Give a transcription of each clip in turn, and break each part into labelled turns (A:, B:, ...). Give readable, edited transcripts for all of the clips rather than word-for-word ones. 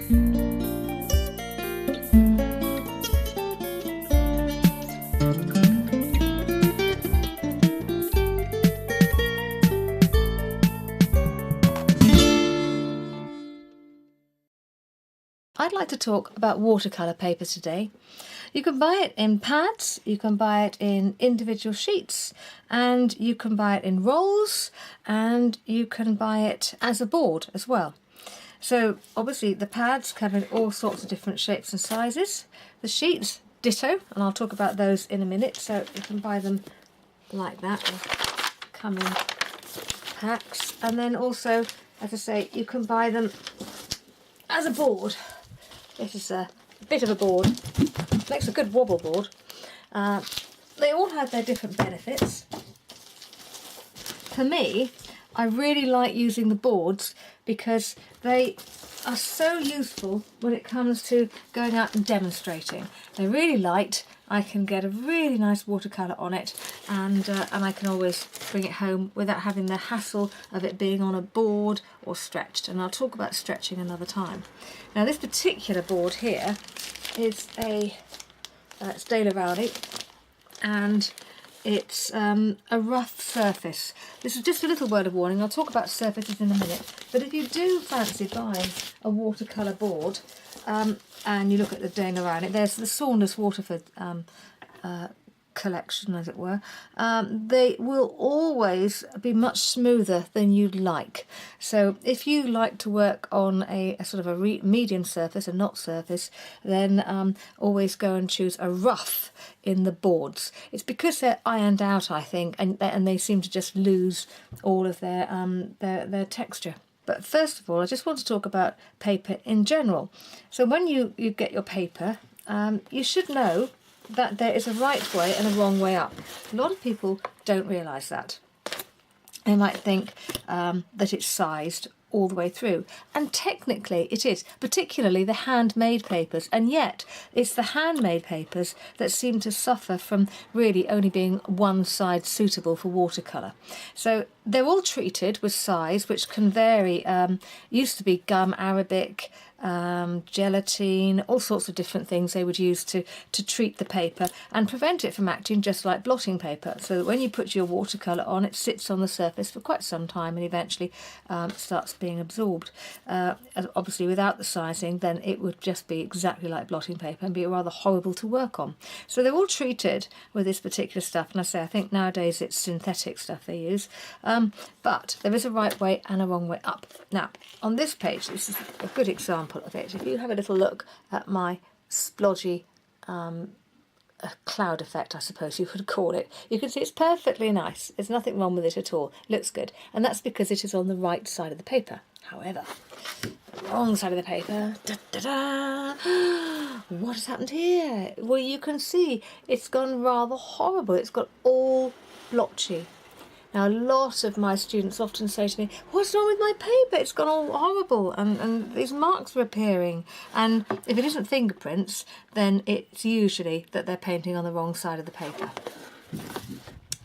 A: I'd like to talk about watercolour paper today. You can buy it in pads, you can buy it in individual sheets, and you can buy it in rolls, and you can buy it as a board as well. So obviously the pads come in all sorts of different shapes and sizes. The sheets, ditto, and I'll talk about those in a minute. So you can buy them like that, they come in packs. And then also, as I say, you can buy them as a board. This is a bit of a board, makes a good wobble board. They all have their different benefits. For me, I really like using the boards because they are so useful when it comes to going out and demonstrating. They're really light, I can get a really nice watercolour on it, and I can always bring it home without having the hassle of it being on a board or stretched, and I'll talk about stretching another time. Now this particular board here is it's Daler Rowley, and it's a rough surface. This is just a little word of warning, I'll talk about surfaces in a minute, but if you do fancy buying a watercolour board, and you look at the Daler Rowley, there's the Saunders Waterford collection, as it were, they will always be much smoother than you'd like. So if you like to work on a sort of a medium surface, a knot surface, then always go and choose a rough in the boards. It's because they're ironed out, I think, and they seem to just lose all of their texture. But first of all, I just want to talk about paper in general. So when you get your paper, you should know that there is a right way and a wrong way up. A lot of people don't realise that. They might think that it's sized all the way through, and technically it is, particularly the handmade papers, and yet it's the handmade papers that seem to suffer from really only being one side suitable for watercolour. So they're all treated with size, which can vary. Used to be gum arabic, gelatine, all sorts of different things they would use to treat the paper and prevent it from acting just like blotting paper, so that when you put your watercolour on, it sits on the surface for quite some time and eventually starts being absorbed. Obviously without the sizing, then it would just be exactly like blotting paper and be rather horrible to work on. So they're all treated with this particular stuff, and I think nowadays it's synthetic stuff they use, but there is a right way and a wrong way up. Now on this page, this is a good example of it. If you have a little look at my splodgy cloud effect, I suppose you could call it, you can see it's perfectly nice. There's nothing wrong with it at all. It looks good, and that's because it is on the right side of the paper. However, the wrong side of the paper, what has happened here? Well, you can see it's gone rather horrible. It's got all blotchy. Now, a lot of my students often say to me, what's wrong with my paper? It's gone all horrible, and these marks are appearing. And if it isn't fingerprints, then it's usually that they're painting on the wrong side of the paper.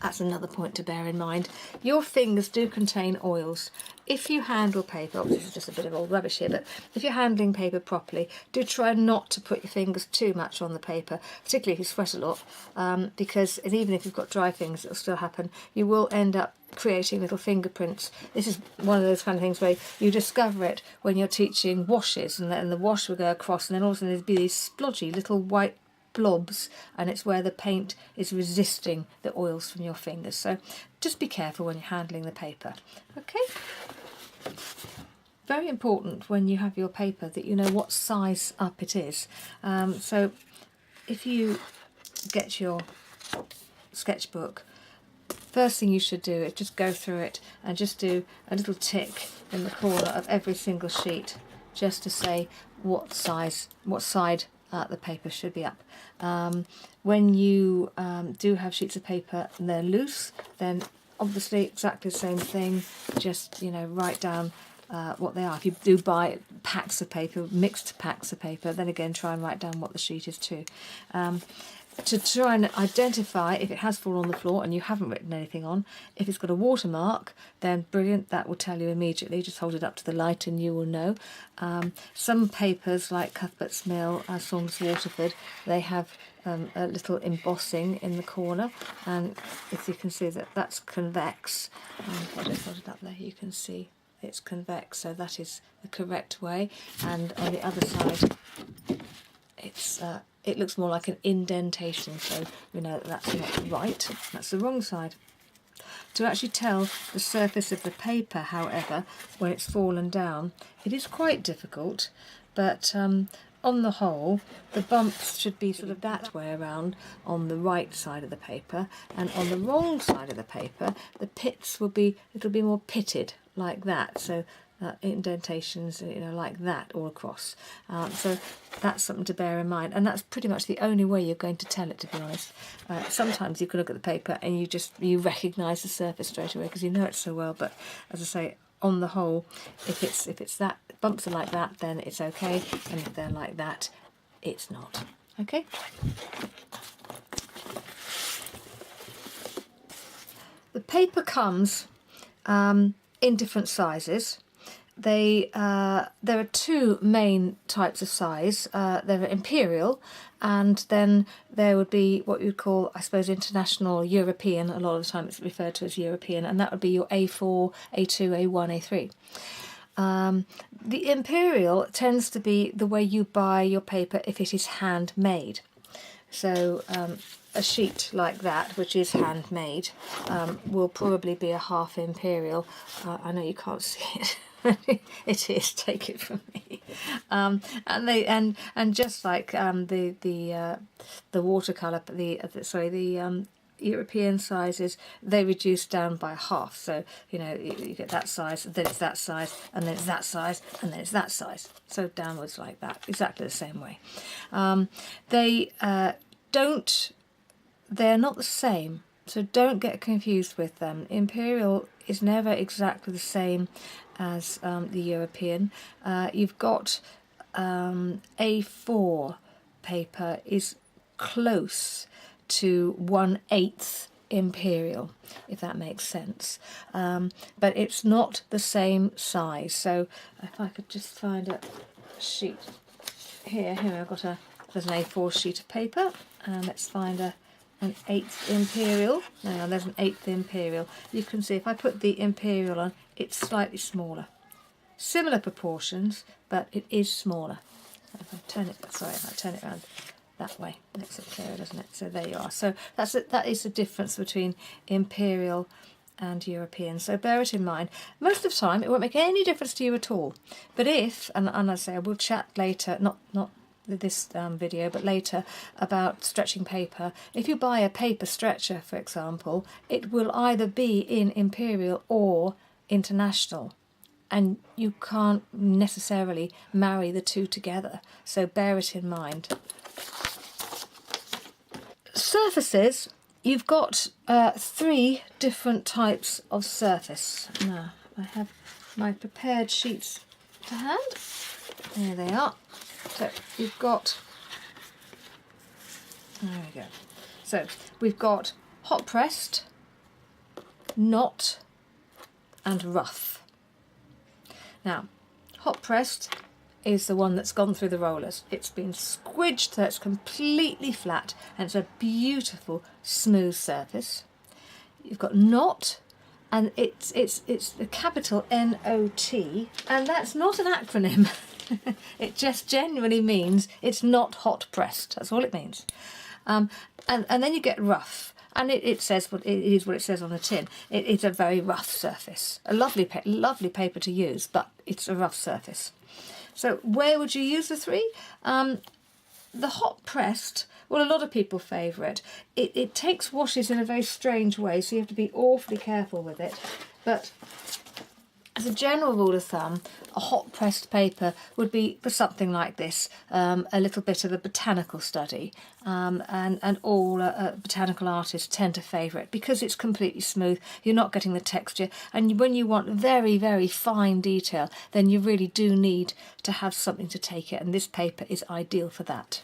A: That's another point to bear in mind. Your fingers do contain oils. If you handle paper, this is just a bit of old rubbish here, but if you're handling paper properly, do try not to put your fingers too much on the paper, particularly if you sweat a lot, because even if you've got dry fingers, it'll still happen. You will end up creating little fingerprints. This is one of those kind of things where you discover it when you're teaching washes, and then the wash will go across, and then all of a sudden there'll be these splodgy little white blobs, and it's where the paint is resisting the oils from your fingers. So just be careful when you're handling the paper. Okay? Very important when you have your paper that you know what size up it is. So if you get your sketchbook, first thing you should do is just go through it and just do a little tick in the corner of every single sheet, just to say what side the paper should be up. When you do have sheets of paper and they're loose, then obviously exactly the same thing, just write down what they are. If you do buy packs of paper, mixed packs of paper, then again try and write down what the sheet is too. to try and identify if it has fallen on the floor and you haven't written anything on. If it's got a watermark, then brilliant, that will tell you immediately. Just hold it up to the light and you will know. Some papers like Cuthbert's Mill, Saunders Waterford, they have a little embossing in the corner, and if you can see that that's convex, if I just hold it up there you can see it's convex, so that is the correct way. And on the other side it looks more like an indentation, so we know that that's not right, that's the wrong side. To actually tell the surface of the paper, however, when it's fallen down, it is quite difficult, but on the whole, the bumps should be sort of that way around on the right side of the paper, and on the wrong side of the paper, the pits will be, it'll be more pitted like that, so indentations, you know, like that all across. So that's something to bear in mind, and that's pretty much the only way you're going to tell it, to be honest. Sometimes you can look at the paper and you recognise the surface straight away because you know it so well, but as I say, on the whole, if it's that bumps are like that, then it's okay, and if they're like that, it's not. Okay. The paper comes in different sizes. There are two main types of size. There are imperial, and then there would be what you'd call, I suppose, international European. A lot of the time it's referred to as European, and that would be your A4, A2, A1, A3. The imperial tends to be the way you buy your paper if it is handmade. So a sheet like that, which is handmade, will probably be a half imperial. I know you can't see it. It is. Take it from me. And just like the watercolor, the European sizes, they reduce down by half. So you know you get that size, then it's that size, and then it's that size, and then it's that size. So downwards like that, exactly the same way. They're not the same, so don't get confused with them. Imperial is never exactly the same as the European. You've got A4 paper is close to 1/8 imperial, if that makes sense, but it's not the same size. So if I could just find a sheet here I've got there's an A4 sheet of paper, and let's find an 1/8 imperial. Now there's an 1/8 imperial. You can see if I put the imperial on, it's slightly smaller. Similar proportions, but it is smaller. If I turn it around that way, makes it clearer, doesn't it? So there you are. So that is the difference between imperial and European. So bear it in mind. Most of the time, it won't make any difference to you at all. But if, and I say, we'll chat later, not this video, but later, about stretching paper. If you buy a paper stretcher, for example, it will either be in imperial or international, and you can't necessarily marry the two together, so bear it in mind. Surfaces, you've got 3 different types of surface. Now I have my prepared sheets to hand. There they are. So we've got, there we go. So we've got hot pressed, knot, and rough. Now, hot pressed is the one that's gone through the rollers. It's been squidged so it's completely flat, and it's a beautiful smooth surface. You've got knot, and it's the capital N-O-T, and that's not an acronym. It just genuinely means it's not hot pressed. That's all it means. And then you get rough, and it says what it is, what it says on the tin. It's a very rough surface. A lovely paper to use, but it's a rough surface. So where would you use the 3? The hot pressed, well, a lot of people favour it. It takes washes in a very strange way, so you have to be awfully careful with it. But as a general rule of thumb, a hot pressed paper would be for something like this, a little bit of a botanical study, and all botanical artists tend to favour it because it's completely smooth. You're not getting the texture, and when you want very, very fine detail, then you really do need to have something to take it, and this paper is ideal for that.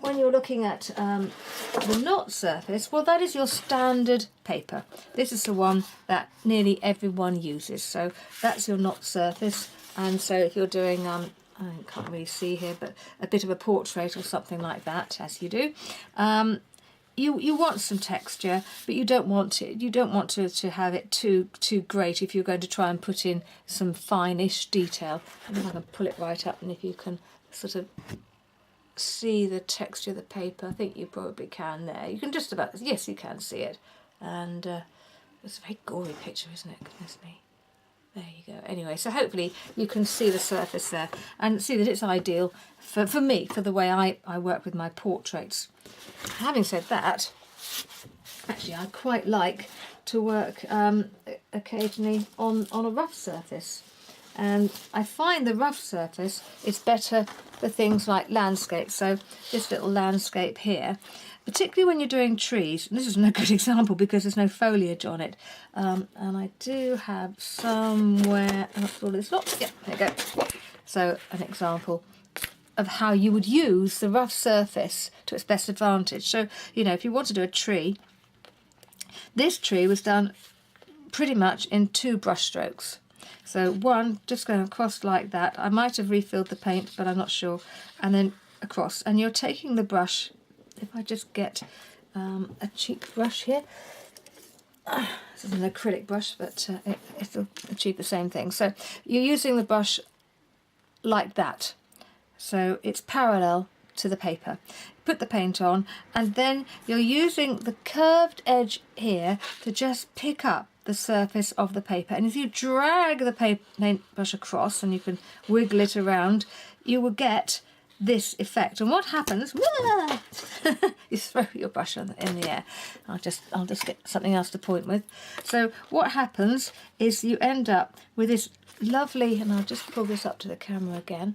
A: when you're looking at the knot surface, well, that is your standard paper. This is the one that nearly everyone uses. So that's your knot surface. And so if you're doing, I can't really see here, but a bit of a portrait or something like that, as you do, you want some texture, but you don't want to have it too great if you're going to try and put in some fine-ish detail. I think I can pull it right up, and if you can sort of see the texture of the paper, I think you probably can there. You can just about, yes, you can see it. And it's a very gory picture, isn't it? Goodness me. There you go. Anyway, so hopefully you can see the surface there and see that it's ideal for me, for the way I work with my portraits. Having said that, actually I quite like to work occasionally on a rough surface. And I find the rough surface is better for things like landscape. So this little landscape here, particularly when you're doing trees, and this isn't a good example because there's no foliage on it, and I do have somewhere, it's not, yeah, there you go. So an example of how you would use the rough surface to its best advantage. So, you know, if you want to do a tree, this tree was done pretty much in 2 brush strokes. So one, just going across like that. I might have refilled the paint, but I'm not sure. And then across. And you're taking the brush, if I just get a cheap brush here. This is an acrylic brush, but it'll achieve the same thing. So you're using the brush like that. So it's parallel to the paper. Put the paint on, and then you're using the curved edge here to just pick up the surface of the paper. And if you drag the paintbrush across, and you can wiggle it around, you will get this effect. And what happens? You throw your brush in the air. I'll just get something else to point with. So what happens is you end up with this lovely, and I'll just pull this up to the camera again.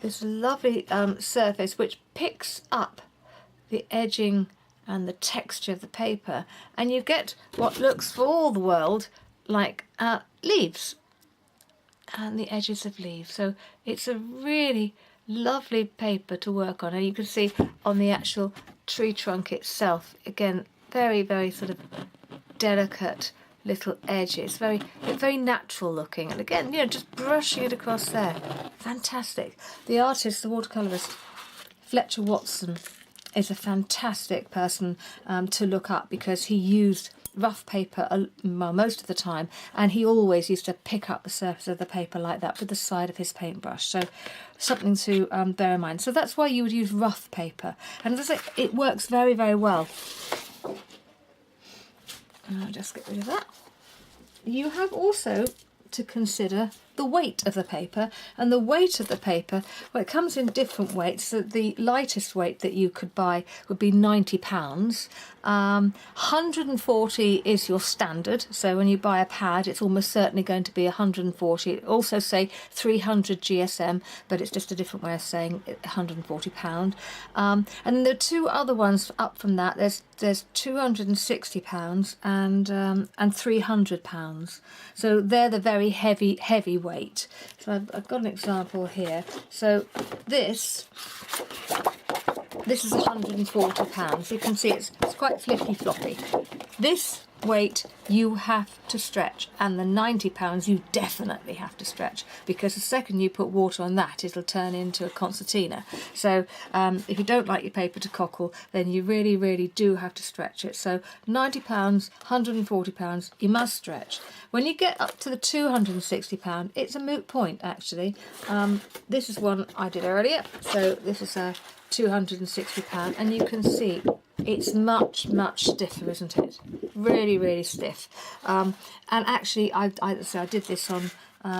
A: This lovely surface which picks up the edging and the texture of the paper, and you get what looks for all the world like leaves and the edges of leaves. So it's a really lovely paper to work on, and you can see on the actual tree trunk itself, again, very, very sort of delicate little edges, very natural looking, and again, you know, just brushing it across there, fantastic. The artist, the watercolourist Fletcher Watson, is a fantastic person to look up, because he used rough paper most of the time, and he always used to pick up the surface of the paper like that with the side of his paintbrush. So something to bear in mind. So that's why you would use rough paper, and as I say, it works very, very well. And I'll just get rid of that. You have also to consider the weight of the paper, and the weight of the paper, well, it comes in different weights. So the lightest weight that you could buy would be £90. 140 is your standard, so when you buy a pad it's almost certainly going to be 140. It also say 300 GSM, but it's just a different way of saying £140. And then there are 2 other ones up from that. There's £260 and £300. So they're the very heavy weight. So I've got an example here. So this is £140. You can see it's quite flippy floppy. This weight you have to stretch, and the £90 you definitely have to stretch, because the second you put water on that, it'll turn into a concertina. So if you don't like your paper to cockle, then you really, really do have to stretch it. So £90, £140, you must stretch. When you get up to the £260, it's a moot point, actually. This is one I did earlier, so this is a £260, and you can see it's much stiffer, isn't it? Really, really stiff. And actually, I did this on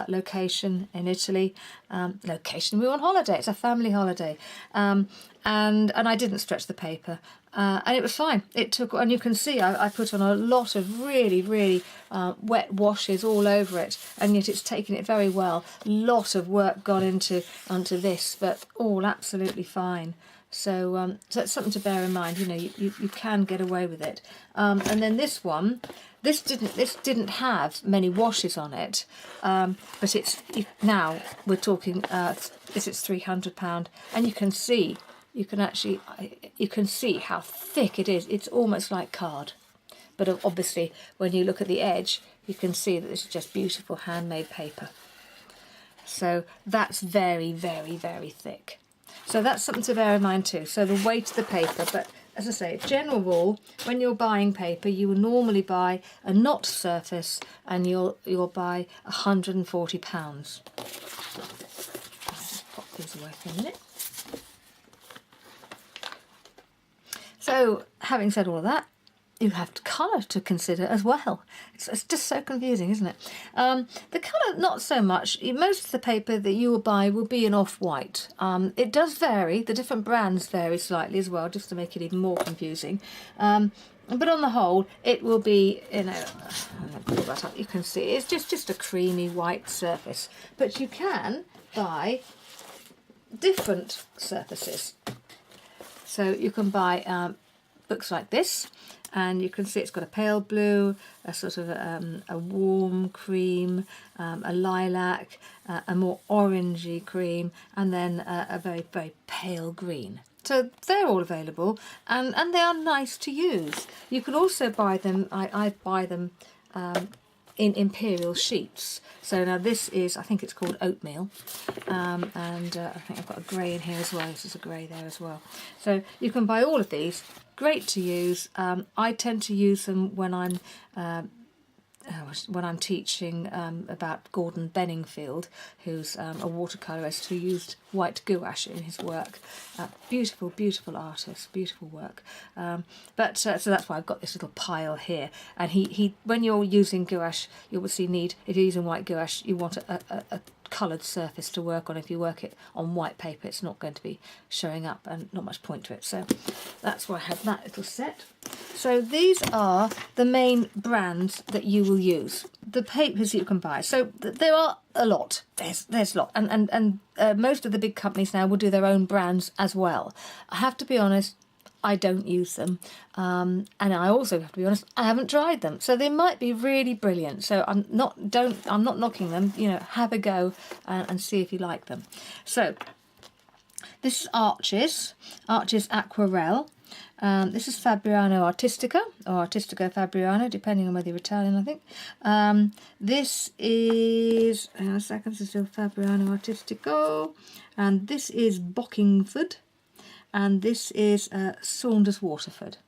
A: location in Italy. We were on holiday. It's a family holiday, and I didn't stretch the paper, and it was fine. It took, and you can see I put on a lot of really, really wet washes all over it, and yet it's taken it very well. Lot of work gone onto this, but all absolutely fine. So that's something to bear in mind. You know, you can get away with it. And then this one, this didn't have many washes on it, but now we're talking. This is £300, and you can see you can see how thick it is. It's almost like card. But obviously, when you look at the edge, you can see that this is just beautiful handmade paper. So that's very, very, very thick. So that's something to bear in mind too. So the weight of the paper. But as I say, general rule, when you're buying paper, you will normally buy a knot surface, and you'll buy £140. Let's just pop these away for a minute. So, having said all of that, you have colour to consider as well. It's just so confusing, isn't it? The colour, not so much. Most of the paper that you will buy will be in off-white. It does vary. The different brands vary slightly as well, just to make it even more confusing. But on the whole, it will be, I'm going to pull that up. You can see it's just a creamy white surface. But you can buy different surfaces. So you can buy books like this. And you can see it's got a pale blue, a sort of a warm cream, a lilac, a more orangey cream, and then a very, very pale green. So they're all available, and they are nice to use. You can also buy them, I buy them in imperial sheets. So now this is, I think it's called oatmeal, and I think I've got a grey in here as well. This is a grey there as well. So you can buy all of these. Great to use. I tend to use them when I'm teaching about Gordon Benningfield, who's a watercolourist who used white gouache in his work. Beautiful, beautiful artist, beautiful work. So that's why I've got this little pile here. And he when you're using gouache, you obviously need, if you're using white gouache, you want a coloured surface to work on. If you work it on white paper, it's not going to be showing up and not much point to it. So that's why I have that little set. So these are the main brands that you will use. The papers that you can buy. So there are a lot. There's a lot. And most of the big companies now will do their own brands as well. I have to be honest, I don't use them, and I also have to be honest, I haven't tried them. So they might be really brilliant. So I'm not knocking them. You know, have a go and see if you like them. So this is Arches Aquarelle. This is Fabriano Artistica, or Artistico Fabriano, depending on whether you're Italian, I think. This is, hang on a second, this is still Fabriano Artistico, and this is Bockingford. And this is Saunders Waterford.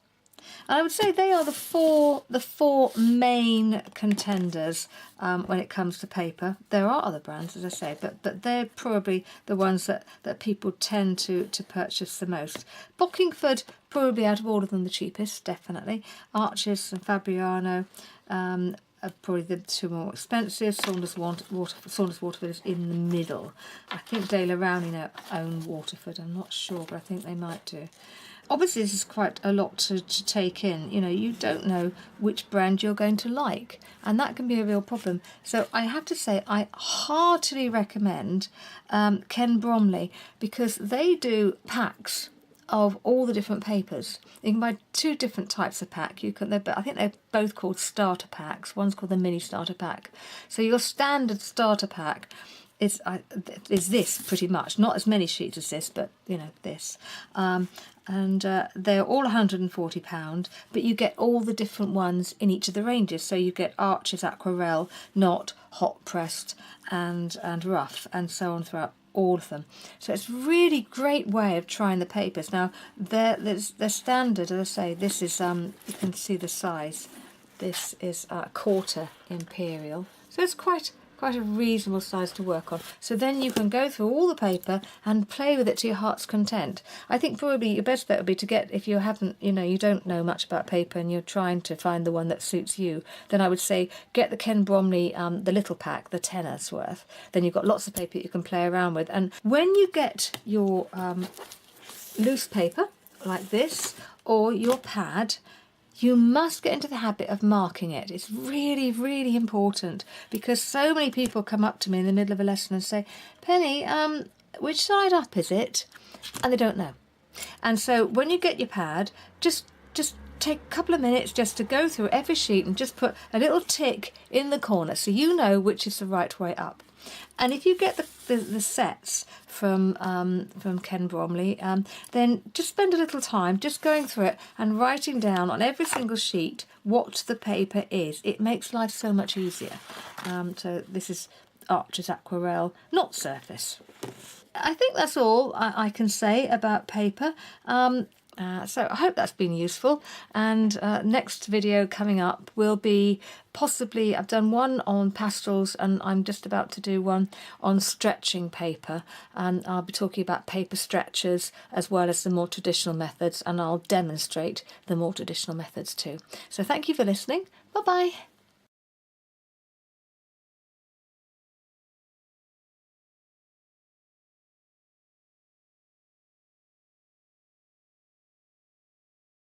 A: And I would say they are the four main contenders when it comes to paper. There are other brands, as I say, but they're probably the ones that people tend to purchase the most. Bockingford, probably out of all of them the cheapest, definitely. Arches and Fabriano are probably the two more expensive. Saunders Waterford is in the middle. I think De La Rowney own Waterford. I'm not sure, but I think they might do. Obviously, this is quite a lot to take in. You know, you don't know which brand you're going to like, and that can be a real problem. So I have to say, I heartily recommend Ken Bromley, because they do packs of all the different papers. You can buy two different types of pack. I think they're both called starter packs. One's called the mini starter pack. So your standard starter pack is this pretty much. Not as many sheets as this, but you know, this. And they're all £140, but you get all the different ones in each of the ranges. So you get Arches Aquarelle, Knot, Hot Pressed, and Rough, and so on throughout all of them. So it's a really great way of trying the papers. Now they're standard, as I say. This is you can see the size. This is quarter imperial, so it's quite a reasonable size to work on. So then you can go through all the paper and play with it to your heart's content. I think probably your best bet would be to get, if you haven't, you don't know much about paper and you're trying to find the one that suits you, then I would say get the Ken Bromley, the little pack, the tenner's worth. Then you've got lots of paper you can play around with. And when you get your loose paper like this, or your pad, you must get into the habit of marking it. It's really, really important, because so many people come up to me in the middle of a lesson and say, Penny, which side up is it? And they don't know. And so when you get your pad, just take a couple of minutes just to go through every sheet and just put a little tick in the corner so you know which is the right way up. And if you get the sets from Ken Bromley, then just spend a little time just going through it and writing down on every single sheet what the paper is. It makes life so much easier. So this is Archer's Aquarelle, not surface. I think that's all I can say about paper. So I hope that's been useful, and next video coming up will be possibly, I've done one on pastels and I'm just about to do one on stretching paper, and I'll be talking about paper stretchers as well as the more traditional methods, and I'll demonstrate the more traditional methods too. So thank you for listening. Bye bye.